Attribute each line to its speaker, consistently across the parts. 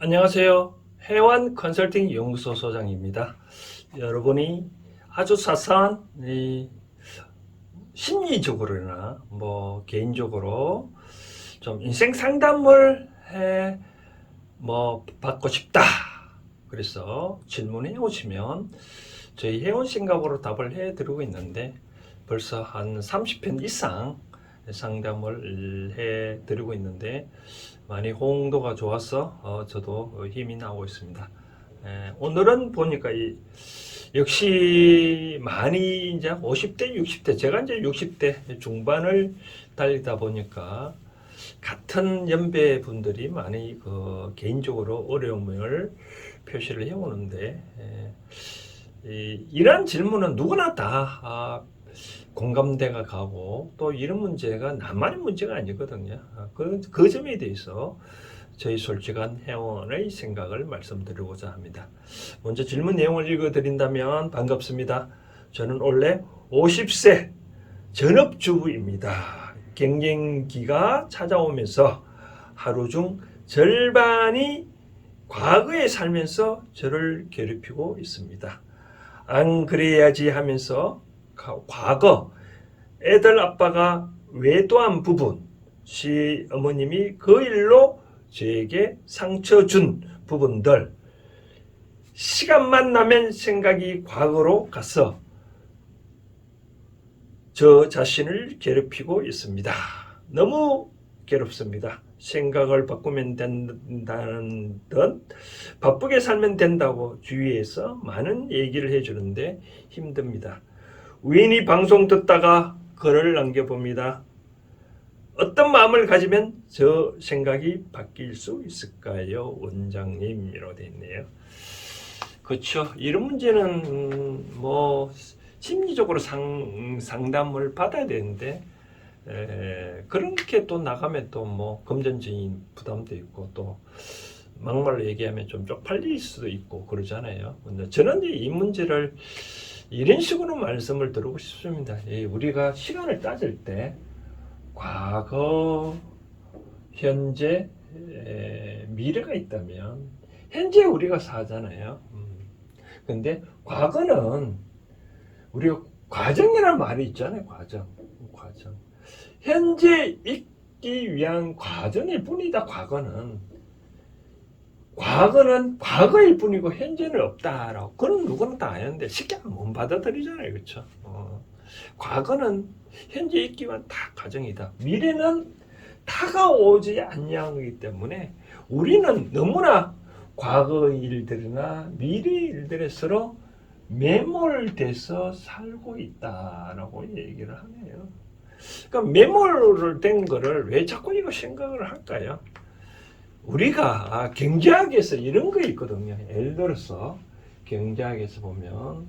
Speaker 1: 안녕하세요. 해완 컨설팅 연구소 소장입니다. 여러분이 아주 사소한 심리적으로나 개인적으로 좀 인생 상담을 받고 싶다. 그래서 질문해 오시면 저희 해원 생각으로 답을 해 드리고 있는데 벌써 한 30편 이상 상담을 해 드리고 있는데 많이 호응도가 좋아서 저도 힘이 나오고 있습니다. 오늘은 보니까 역시 많이 이제 50대, 60대, 제가 이제 60대 중반을 달리다 보니까 같은 연배 분들이 많이 개인적으로 어려움을 표시를 해오는데 이러한 질문은 누구나 다 공감대가 가고 또 이런 문제가 나만의 문제가 아니거든요. 그 점에 대해서 저희 솔직한 회원의 생각을 말씀드리고자 합니다. 먼저 질문 내용을 읽어드린다면 반갑습니다. 저는 원래 50세 전업주부입니다. 갱년기가 찾아오면서 하루 중 절반이 과거에 살면서 저를 괴롭히고 있습니다. 안 그래야지 하면서 과거 애들 아빠가 외도한 부분, 시어머님이 그 일로 저에게 상처 준 부분들, 시간만 나면 생각이 과거로 가서 저 자신을 괴롭히고 있습니다. 너무 괴롭습니다. 생각을 바꾸면 된다는 듯 바쁘게 살면 된다고 주위에서 많은 얘기를 해주는데 힘듭니다. 우연히 방송 듣다가 글을 남겨봅니다. 어떤 마음을 가지면 저 생각이 바뀔 수 있을까요? 원장님이라고 되어 있네요. 그렇죠. 이런 문제는 심리적으로 상담을 받아야 되는데 그렇게 또 나가면 또 금전적인 부담도 있고 또 막말로 얘기하면 좀 쪽팔릴 수도 있고 그러잖아요. 근데 저는 이 문제를 이런 식으로 말씀을 드리고 싶습니다. 우리가 시간을 따질 때 과거, 현재, 미래가 있다면 현재 우리가 사잖아요. 근데 과거는 우리가 과정이라는 말이 있잖아요. 과정. 현재 있기 위한 과정일 뿐이다. 과거는 과거일 뿐이고 현재는 없다라고. 그건 누구나 다 아는데 쉽게 못 받아들이잖아요. 그렇죠? 과거는 현재 있기 위한 다 과정이다. 미래는 다가오지 않냐기 때문에 우리는 너무나 과거 일들이나 미래 일들에 서로 매몰돼서 살고 있다라고 얘기를 하네요. 그러니까 매몰을 된 거를 왜 자꾸 이거 생각을 할까요? 우리가 경제학에서 이런 거 있거든요. 예를 들어서 경제학에서 보면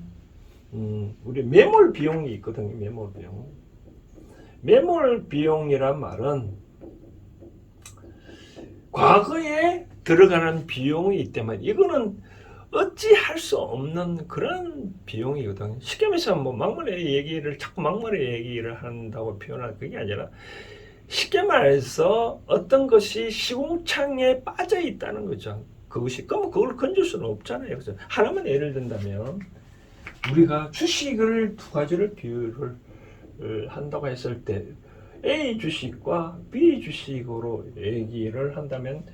Speaker 1: 우리 매몰 비용이 있거든요. 매몰 비용이란 말은 과거에 들어가는 비용이 있다면 이거는 어찌할 수 없는 그런 비용이거든요. 쉽게 말해서 자꾸 막말의 얘기를 한다고 표현할 그게 아니라 쉽게 말해서 어떤 것이 시궁창에 빠져 있다는 거죠. 그러면 그걸 건질 수는 없잖아요. 그래서 하나만 예를 든다면 우리가 주식을 두 가지를 비율을 한다고 했을 때 A 주식과 B 주식으로 얘기를 한다면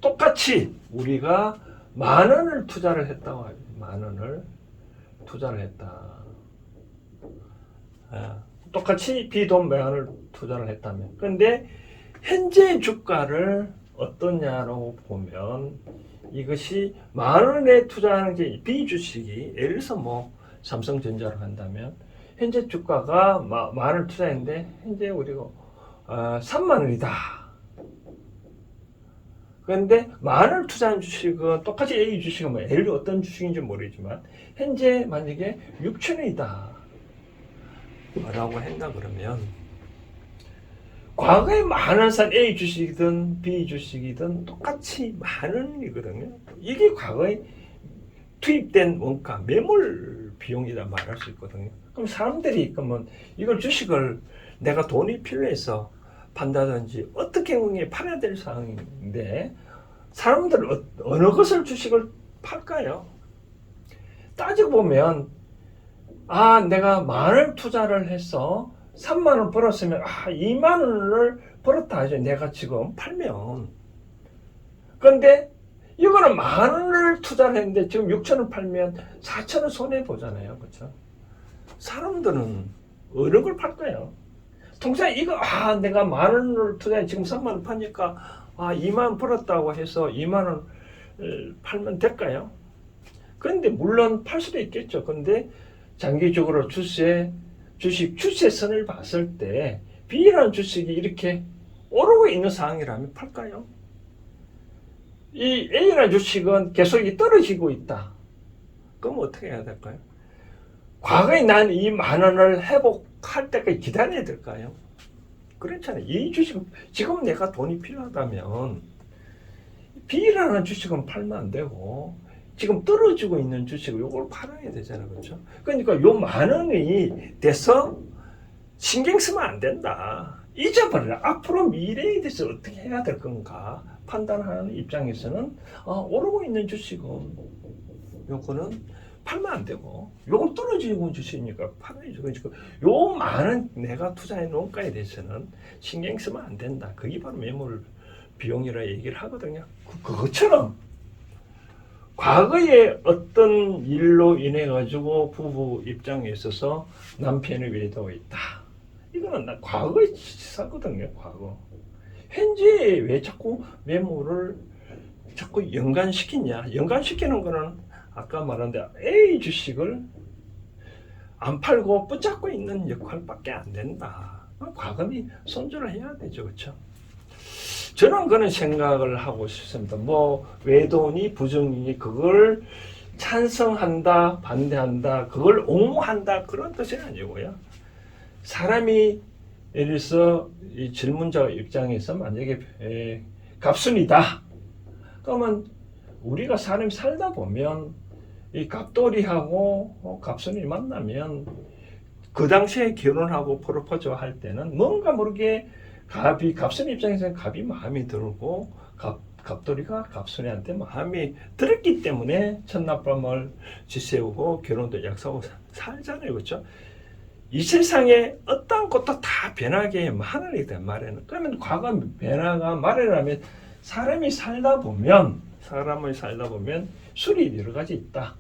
Speaker 1: 똑같이 우리가 10,000원을 투자를 했다고 하죠. 10,000원을 투자를 했다. 똑같이 B돈 10,000원을 투자를 했다면. 그런데 현재 주가를 어떠냐로 보면 이것이 10,000원에 투자하는 게 B 주식이 예를 들어서 삼성전자로 한다면 현재 주가가 10,000원 투자했는데 현재 우리가 30,000원이다. 그런데 10,000원 투자한 주식은 똑같이 A 주식은 예를 들어 어떤 주식인지 모르지만 현재 만약에 6,000원이다 라고 한다 그러면 과거에 10,000원 산 A 주식이든 B 주식이든 똑같이 10,000원이거든요. 이게 과거에 투입된 원가 매몰 비용이라 말할 수 있거든요. 그럼 사람들이 그러면 이걸 주식을 내가 돈이 필요해서 판다든지 어떻게 팔아야 될 상황인데 사람들은 어느 것을 주식을 팔까요? 따지고 보면 내가 10,000원 투자를 해서 3만 원 벌었으면 2만 원을 벌었다 하죠. 내가 지금 팔면. 그런데 이거는 10,000원을 투자를 했는데 지금 6,000원 팔면 4,000원 손해 보잖아요. 그렇죠? 사람들은 어느 걸 팔까요? 통상 이거 내가 10,000원을 투자해 지금 3만 원 파니까 2만 원 벌었다고 해서 2만 원 팔면 될까요? 그런데 물론 팔 수도 있겠죠. 근데 장기적으로 주식 추세선을 봤을 때 B라는 주식이 이렇게 오르고 있는 상황이라면 팔까요? 이 A라는 주식은 계속 떨어지고 있다. 그럼 어떻게 해야 될까요? 과거에 난 이 10,000원을 회복할 때까지 기다려야 될까요? 그렇잖아요. 이 주식은 지금 내가 돈이 필요하다면 B라는 주식은 팔면 안 되고 지금 떨어지고 있는 주식을 요걸 팔아야 되잖아요. 그렇죠? 그러니까 요 10,000원이 돼서 신경 쓰면 안 된다. 잊어버려라. 앞으로 미래에 대해서 어떻게 해야 될 건가 판단하는 입장에서는 오르고 있는 주식은 요거는 팔면 안 되고 요건 떨어지고 있는 주식이니까 팔아야죠. 그러니까 요 많은 내가 투자해 놓은 거에 대해서는 신경 쓰면 안 된다. 그게 바로 매물 비용이라 얘기를 하거든요. 그것처럼 과거에 어떤 일로 인해 가지고 부부 입장에 있어서 남편이 외도가 있다. 이거는 나 과거의 사거든요. 과거. 현재 왜 자꾸 매물을 자꾸 연관시키냐? 연관시키는 거는 아까 말한 대로 A 주식을 안 팔고 붙잡고 있는 역할밖에 안 된다. 과감히 손절을 해야 되죠. 그렇죠? 저는 그런 생각을 하고 싶습니다. 외도니 부정이니 그걸 찬성한다, 반대한다, 그걸 옹호한다 그런 뜻이 아니고요. 사람이 예를 들어서 이 질문자 입장에서 만약에 갑순이다. 그러면 우리가 사람이 살다 보면 이 갑돌이하고 갑순이 만나면 그 당시에 결혼하고 프로포즈 할 때는 뭔가 모르게 갑순이 입장에서는 갑이 마음이 들고 갑돌이가 갑순이한테 마음이 들었기 때문에 첫날밤을 지새우고 결혼도 약속하고 살잖아요. 그렇죠? 이 세상에 어떤 것도 다 변하게 마련이다. 마련. 그러면 과거 변화가 마련하면 사람이 살다 보면 술이 여러 가지 있다.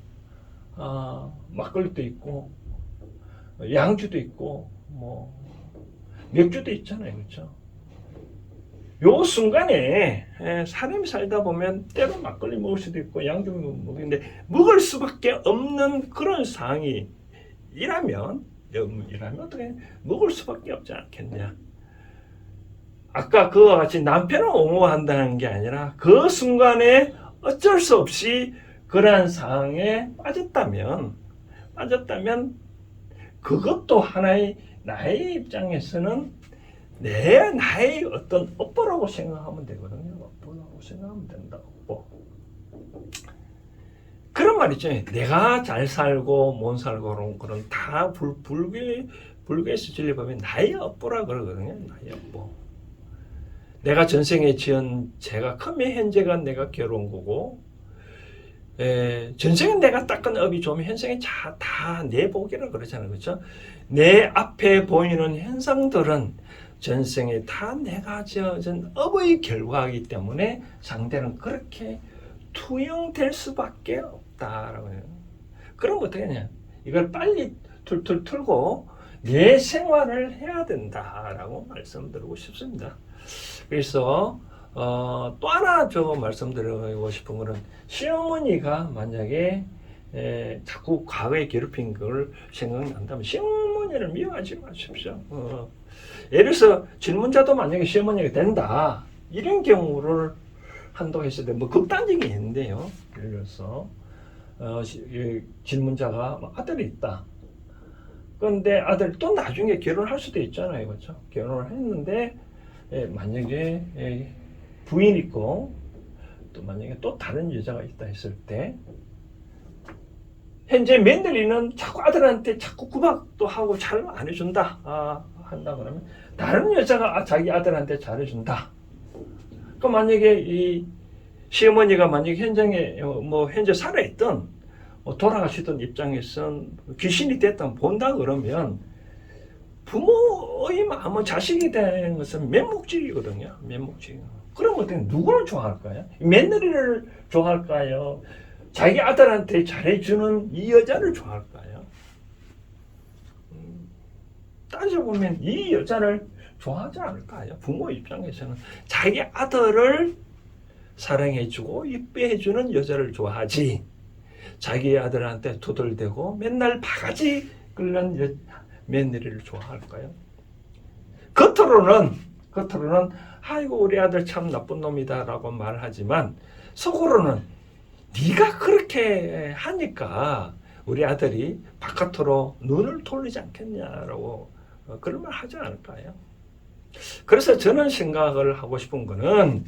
Speaker 1: 막걸리도 있고 양주도 있고 맥주도 있잖아요. 그렇죠? 요 순간에 사람이 살다 보면 때로 막걸리 먹을 수도 있고 양주 먹는데 먹을 수밖에 없는 그런 상황이 이라면 어떻게 먹을 수밖에 없지 않겠냐. 아까 그와 같이 남편을 옹호한다는 게 아니라 그 순간에 어쩔 수 없이 그러한 상황에 빠졌다면 그것도 하나의 나의 입장에서는 나의 어떤 업보라고 생각하면 되거든요. 업보라고 생각하면 된다. 업보. 그런 말 있잖아요. 내가 잘 살고 못 살고 그런 다 불교에서 진리보면 나의 업보라 그러거든요. 나의 업보. 내가 전생에 지은 죄가 크면 현재가 내가 괴로운 거고 전생에 내가 닦은 업이 좋으면 현생에 다 내 복이라 그러잖아요. 그렇죠? 내 앞에 보이는 현상들은 전생에 다 내가 지은 업의 결과이기 때문에 상대는 그렇게 투영될 수밖에 없다라고 해요. 그럼 어떻게 하냐? 이걸 빨리 툴툴 틀고 내 생활을 해야 된다라고 말씀드리고 싶습니다. 그래서 또 하나 저 말씀드리고 싶은 거는 시어머니가 만약에 자꾸 과거에 괴롭힌 걸 생각난다면 시어머니를 미워하지 마십시오. 예를 들어서 질문자도 만약에 시어머니가 된다 이런 경우를 한다고 했을 때 극단적인 예인데요. 예를 들어서 질문자가 아들이 있다. 그런데 아들 또 나중에 결혼할 수도 있잖아요. 그렇죠? 결혼을 했는데 만약에 부인 있고 또 만약에 또 다른 여자가 있다 했을 때 현재 며느리는 자꾸 아들한테 자꾸 구박도 하고 잘 안 해준다 한다 그러면 다른 여자가 자기 아들한테 잘해준다. 그럼 만약에 이 시어머니가 만약에 현장에 뭐 현재 살아있던 돌아가시던 입장에선 귀신이 됐다 본다 그러면 부모의 마음은 자식이 되는 것은 맹목적이거든요. 맹목적. 그럼 어떻게 누구를 좋아할까요? 며느리를 좋아할까요? 자기 아들한테 잘해주는 이 여자를 좋아할까요? 따져보면 이 여자를 좋아하지 않을까요? 부모 입장에서는 자기 아들을 사랑해주고 이뻐해주는 여자를 좋아하지, 자기 아들한테 도돌대고 맨날 바가지 끓는 며느리를 좋아할까요? 겉으로는 아이고 우리 아들 참 나쁜 놈이다 라고 말하지만 속으로는 네가 그렇게 하니까 우리 아들이 바깥으로 눈을 돌리지 않겠냐라고 그런 말 하지 않을까요? 그래서 저는 생각을 하고 싶은 거는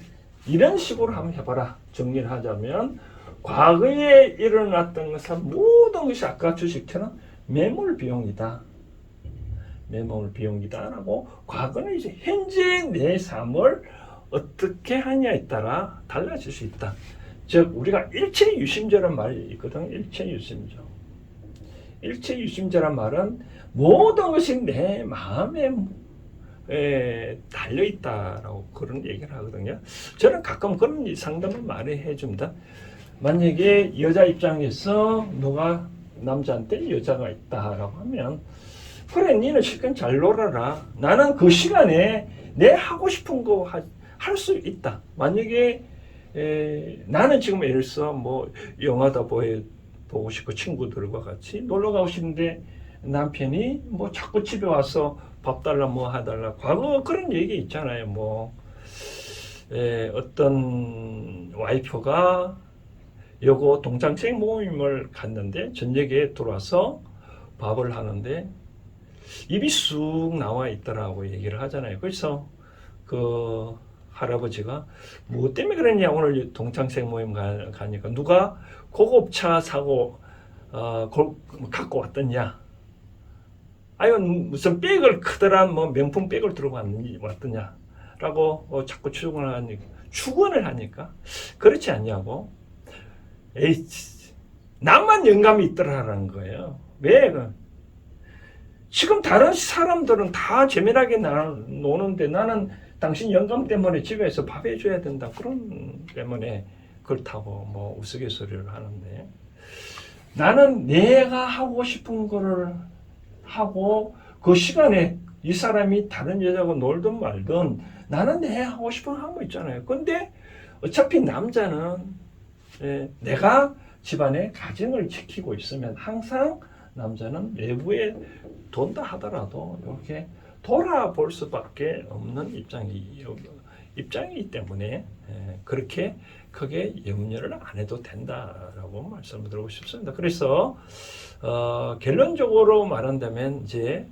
Speaker 1: 이런 식으로 한번 해봐라. 정리를 하자면 과거에 일어났던 것은 모든 것이 아까 주식처럼 매몰 비용이다. 매몰 비용이다라고, 과거는 이제 현재 내 삶을 어떻게 하냐에 따라 달라질 수 있다. 즉 우리가 일체유심조란 말이 있거든. 일체유심조. 일체유심조란 말은 모든 것이 내 마음에 달려있다라고 그런 얘기를 하거든요. 저는 가끔 그런 상담을 많이 해줍니다. 만약에 여자 입장에서 누가 남자한테 여자가 있다라고 하면, 그래 니는 실컷 잘 놀아라. 나는 그 시간에 내 하고 싶은 거 할 수 있다. 만약에 나는 지금 예를 들어서 뭐 영화도 보고 싶고 친구들과 같이 놀러 가고 싶은데 남편이 뭐 자꾸 집에 와서 밥 달라 뭐 하달라, 과거 그런 얘기 있잖아요. 뭐 어떤 와이프가 여고 동창생 모임을 갔는데 저녁에 들어와서 밥을 하는데 입이 쑥 나와 있더라고 얘기를 하잖아요. 그래서 그 할아버지가 뭐 때문에 그랬냐, 오늘 동창생 모임 가니까 누가 고급차 사고 갖고 왔더냐, 아유 무슨 백을 크더란 뭐 명품 백을 들고 왔더냐 라고 자꾸 추궁을 하니까 그렇지 않냐고, 에이 나만 영감이 있더라라는 거예요. 왜? 지금 다른 사람들은 다 재미나게 노는데 나는 당신 영감 때문에 집에서 밥 해줘야 된다, 그런 때문에 그렇다고 뭐 우스갯소리를 하는데, 나는 내가 하고 싶은 거를 하고 그 시간에 이 사람이 다른 여자하고 놀든 말든 나는 내 하고 싶은 거 하고 있잖아요. 근데 어차피 남자는 내가 집안의 가정을 지키고 있으면 항상 남자는 외부에 돈다 하더라도 이렇게 돌아볼 수밖에 없는 입장이기 때문에 그렇게 크게 염려를 안 해도 된다라고 말씀을 드리고 싶습니다. 그래서 결론적으로 말한다면 이제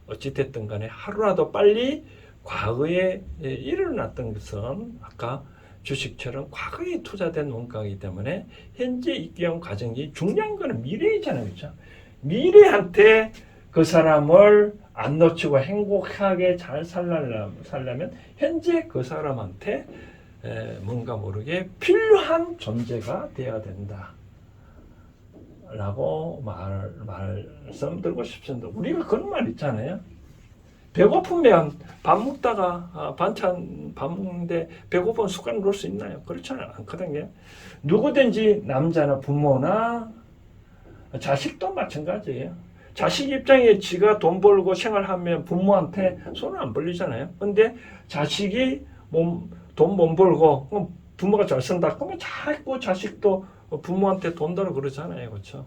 Speaker 1: 어찌됐든 간에 하루라도 빨리 과거에 일어났던 것은 아까 주식처럼 과거에 투자된 원가이기 때문에 현재 입경 과정이 중요한 거는 미래이잖아요. 그렇죠? 미래한테 그 사람을 안 놓치고 행복하게 잘 살려면 현재 그 사람한테 뭔가 모르게 필요한 존재가 되어야 된다 라고 말씀드리고 싶습니다. 우리가 그런 말 있잖아요. 배고프면 밥 먹다가 반찬 밥 먹는데 배고프면 숟가락 놓을 수 있나요? 그렇지 않거든요. 누구든지 남자나 부모나 자식도 마찬가지예요. 자식 입장에 지가 돈 벌고 생활하면 부모한테 손을 안 벌리잖아요. 근데 자식이 돈 못 벌고 부모가 잘 쓴다 그러면 자꾸 자식도 부모한테 돈 달라고 그러잖아요. 그렇죠?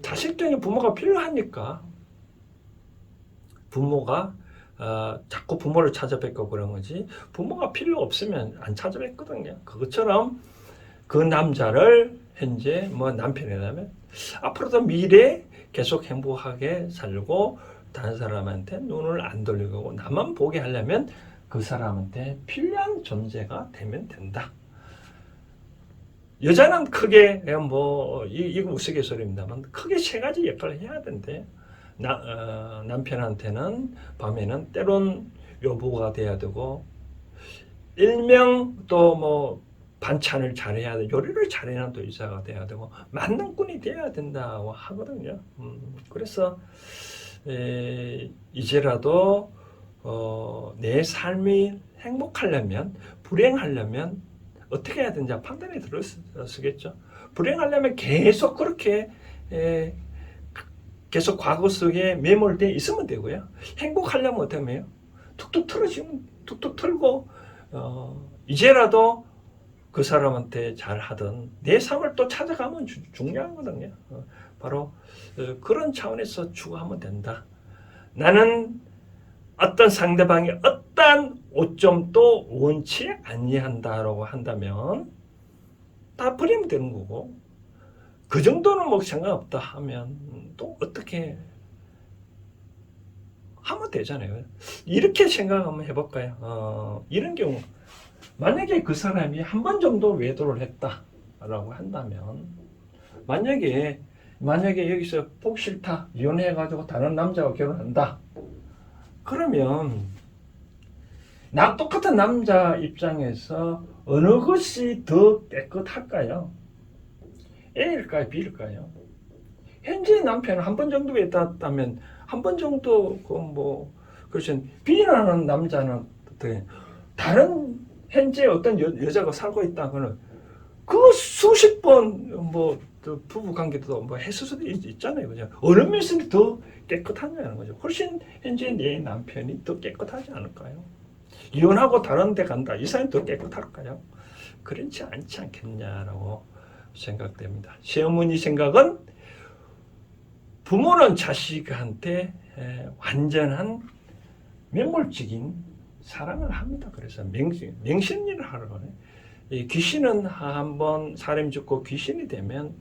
Speaker 1: 자식 등에 부모가 필요하니까 부모가 자꾸 부모를 찾아뵙고 그런 거지, 부모가 필요 없으면 안 찾아뵙거든요. 그것처럼 그 남자를 현재 뭐 남편이라면 앞으로도 미래에 계속 행복하게 살고 다른 사람한테 눈을 안 돌리고 나만 보게 하려면 그 사람한테 필요한 존재가 되면 된다. 여자는 크게 뭐 이거 우스갯소리입니다만 크게 세 가지 역할을 해야 된대. 남편한테는 밤에는 때론 여보가 돼야 되고, 일명 또 뭐 반찬을 잘해야 돼, 요리를 잘해야 또 의사가 돼야 되고 만능꾼이 돼야 된다고 하거든요. 그래서 이제라도 내 삶이 행복하려면, 불행하려면 어떻게 해야 되는지 판단이 들었겠죠. 불행하려면 계속 그렇게 계속 과거 속에 매몰되어 있으면 되고요. 행복하려면 어떻게 하면 툭툭 틀어지면 툭툭 틀고 이제라도 그 사람한테 잘하든 내 삶을 또 찾아가면 중요하거든요. 바로 그런 차원에서 추구하면 된다. 나는 어떤 상대방이 어떠한 오점도 원치 아니한다라고 한다면 다 버리면 되는 거고, 그 정도는 뭐 상관없다 하면 또 어떻게 하면 되잖아요. 이렇게 생각 한번 해볼까요? 이런 경우 만약에 그 사람이 한 번 정도 외도를 했다라고 한다면, 만약에 여기서 보기 싫다, 이혼해가지고 다른 남자와 결혼한다, 그러면 나 똑같은 남자 입장에서 어느 것이 더 깨끗할까요? A일까요? B일까요? 현재 남편은 한 번 정도 외도했다면 한 번 정도 그렇죠. B라는 남자는 다른 현재 어떤 여자가 살고 있다고는 그 수십 번 부부 관계도 했을 수도 있잖아요. 그죠? 어느 면에서 더 깨끗하냐는 거죠. 훨씬 현재 내 남편이 더 깨끗하지 않을까요? 이혼하고 다른 데 간다, 이 사람이 더 깨끗할까요? 그렇지 않지 않겠냐라고 생각됩니다. 시어머니 생각은 부모는 자식한테 완전한 맹물적인 사랑을 합니다. 그래서 맹신일을 하러 가네. 이 귀신은 한번 사람 죽고 귀신이 되면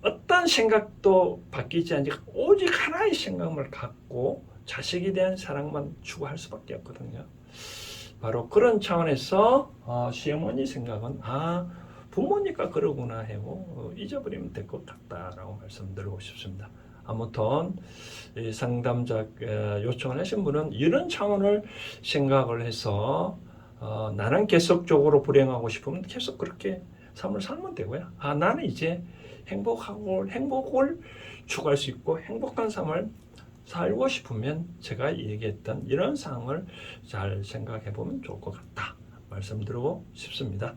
Speaker 1: 어떤 생각도 바뀌지 않지, 오직 하나의 생각을 갖고 자식에 대한 사랑만 추구할 수밖에 없거든요. 바로 그런 차원에서 시어머니 생각은 부모니까 그러구나 하고 잊어버리면 될 것 같다라고 말씀드리고 싶습니다. 아무튼 상담자 요청을 하신 분은 이런 차원을 생각을 해서 나는 계속적으로 불행하고 싶으면 계속 그렇게 삶을 살면 되고요. 나는 이제 행복을 추구할 수 있고 행복한 삶을 살고 싶으면 제가 얘기했던 이런 상황을 잘 생각해 보면 좋을 것 같다 말씀드리고 싶습니다.